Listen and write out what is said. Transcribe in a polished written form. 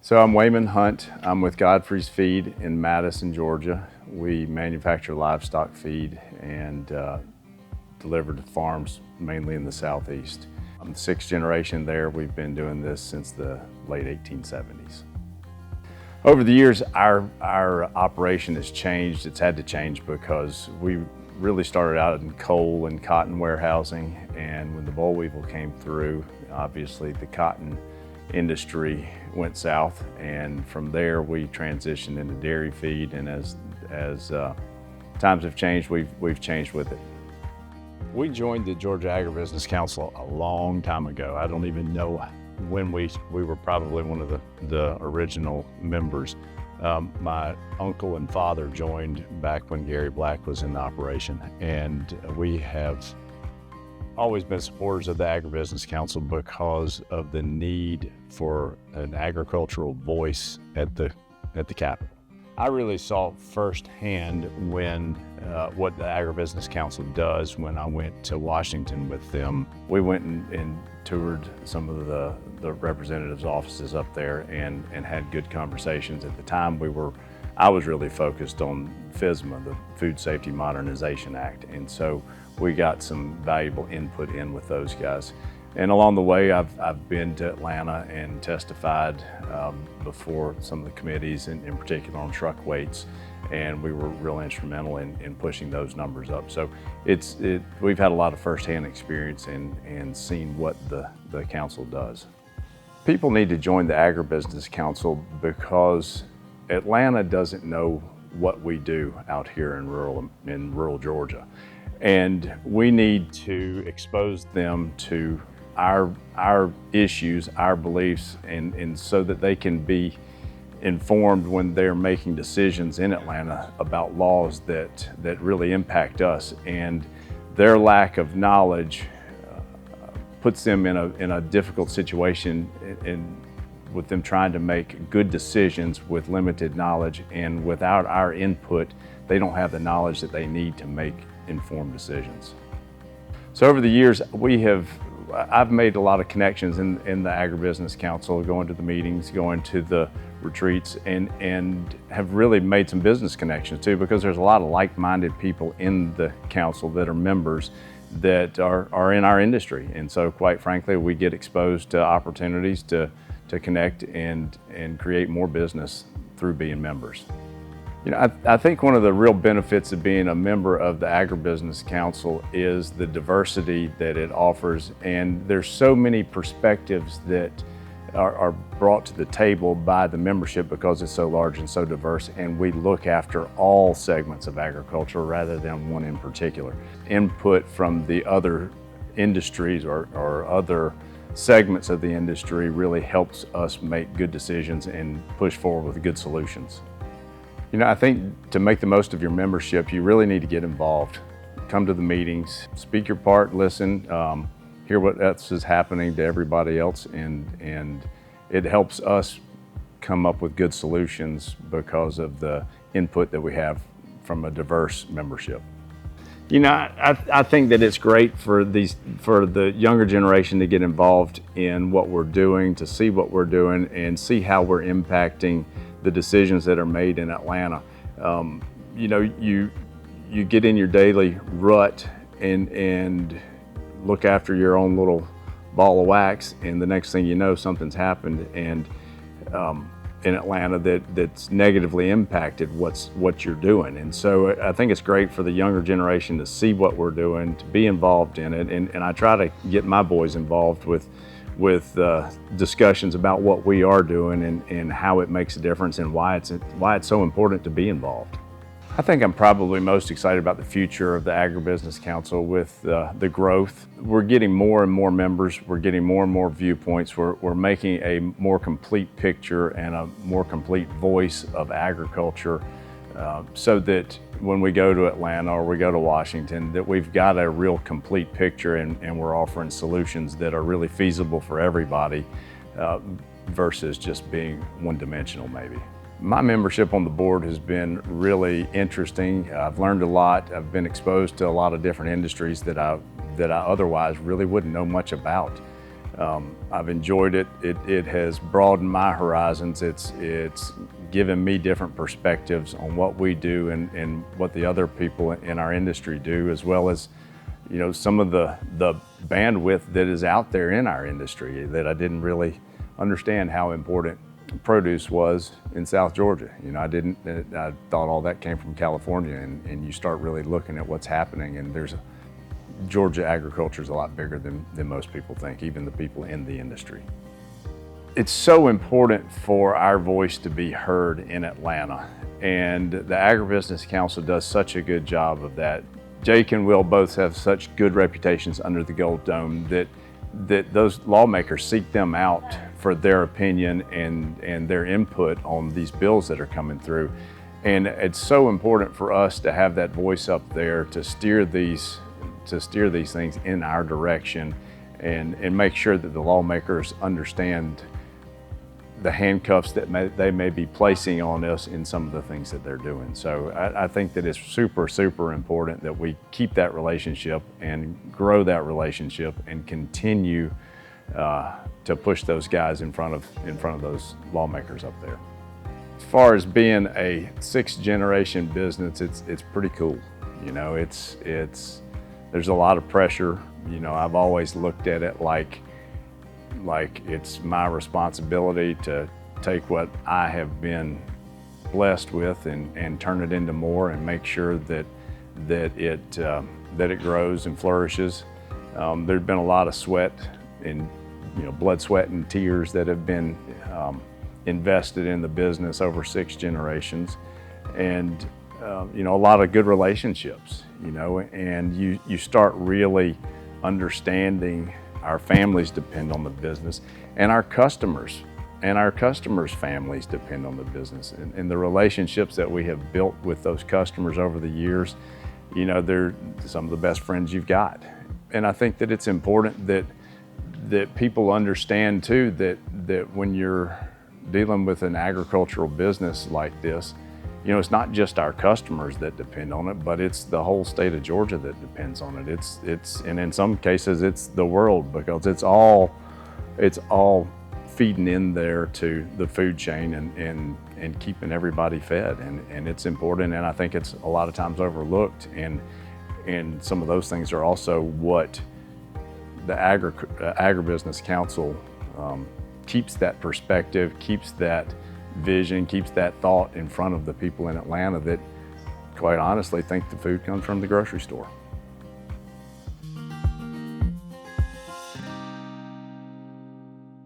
So I'm Weyman Hunt. I'm with Godfrey's Feed in Madison, Georgia. We manufacture livestock feed and deliver to farms mainly in the southeast. I'm the sixth generation there. We've been doing this since the late 1870s. Over the years, our operation has changed. It's had to change because we really started out in coal and cotton warehousing, and when the boll weevil came through, obviously the cotton industry went south, and from there we transitioned into dairy feed, and as times have changed, we've changed with it. We joined the Georgia Agribusiness Council a long time ago. I don't even know when we were probably one of the original members. My uncle and father joined back when Gary Black was in the operation, and we have always been supporters of the Agribusiness Council because of the need for an agricultural voice at the Capitol. I really saw firsthand when what the Agribusiness Council does when I went to Washington with them. We went and toured some of the representatives' offices up there and had good conversations. At the time I was really focused on FSMA, the Food Safety Modernization Act, and so we got some valuable input in with those guys. And along the way, I've been to Atlanta and testified before some of the committees, in particular on truck weights, and we were real instrumental in pushing those numbers up. So we've had a lot of firsthand experience and seen what the council does. People need to join the Agribusiness Council because Atlanta doesn't know what we do out here in rural Georgia. And we need to expose them to our issues, our beliefs, and so that they can be informed when they're making decisions in Atlanta about laws that really impact us. And their lack of knowledge puts them in a difficult situation with them trying to make good decisions with limited knowledge, and without our input, they don't have the knowledge that they need to make informed decisions. So over the years, I've made a lot of connections in the Agribusiness Council, going to the meetings, going to the retreats, and have really made some business connections too, because there's a lot of like-minded people in the council that are members that are in our industry. And so quite frankly, we get exposed to opportunities to connect and create more business through being members. You know, I think one of the real benefits of being a member of the Agribusiness Council is the diversity that it offers, and there's so many perspectives that are brought to the table by the membership because it's so large and so diverse, and we look after all segments of agriculture rather than one in particular. Input from the other industries or other segments of the industry really helps us make good decisions and push forward with good solutions. You know, I think to make the most of your membership, you really need to get involved. Come to the meetings, speak your part, listen, hear what else is happening to everybody else, and it helps us come up with good solutions because of the input that we have from a diverse membership. You know, I think that it's great for the younger generation to get involved in what we're doing, to see what we're doing, and see how we're impacting the decisions that are made in Atlanta. You know, you get in your daily rut and look after your own little ball of wax, and the next thing you know, something's happened and in Atlanta that's negatively impacted what you're doing. And so I think it's great for the younger generation to see what we're doing, to be involved in it, and I try to get my boys involved with discussions about what we are doing and how it makes a difference and why it's so important to be involved. I think I'm probably most excited about the future of the Agribusiness Council with the growth. We're getting more and more members, we're getting more and more viewpoints, we're making a more complete picture and a more complete voice of agriculture so that when we go to Atlanta or we go to Washington, that we've got a real complete picture and we're offering solutions that are really feasible for everybody versus just being one-dimensional maybe. My membership on the board has been really interesting. I've learned a lot. I've been exposed to a lot of different industries that I otherwise really wouldn't know much about. I've enjoyed it. It has broadened my horizons. It's given me different perspectives on what we do and what the other people in our industry do, as well as, you know, some of the bandwidth that is out there in our industry that I didn't really understand how important produce was in South Georgia. You know, I thought all that came from California, and you start really looking at what's happening, and Georgia agriculture is a lot bigger than most people think, even the people in the industry. It's so important for our voice to be heard in Atlanta, and the Agribusiness Council does such a good job of that. Jake and Will both have such good reputations under the Gold Dome that those lawmakers seek them out for their opinion and their input on these bills that are coming through. And it's so important for us to have that voice up there to steer these things in our direction and make sure that the lawmakers understand the handcuffs that they may be placing on us in some of the things that they're doing. So I think that it's super, super important that we keep that relationship and grow that relationship and continue to push those guys in front of those lawmakers up there. As far as being a 6th generation business, it's pretty cool. You know, there's a lot of pressure. You know, I've always looked at it like it's my responsibility to take what I have been blessed with and turn it into more and make sure that it grows and flourishes. There's been a lot of sweat and, you know, blood, sweat, and tears that have been invested in the business over 6 generations, and you know, a lot of good relationships. You know, and you start really understanding our families depend on the business, and our customers families depend on the business, and the relationships that we have built with those customers over the years, you know, they're some of the best friends you've got. And I think that it's important that people understand too that when you're dealing with an agricultural business like this, you know, it's not just our customers that depend on it, but it's the whole state of Georgia that depends on it. And in some cases it's the world, because it's all feeding in there to the food chain and keeping everybody fed. And it's important, and I think it's a lot of times overlooked. And some of those things are also what the Agribusiness Council keeps that perspective, keeps that vision, keeps that thought in front of the people in Atlanta that, quite honestly, think the food comes from the grocery store.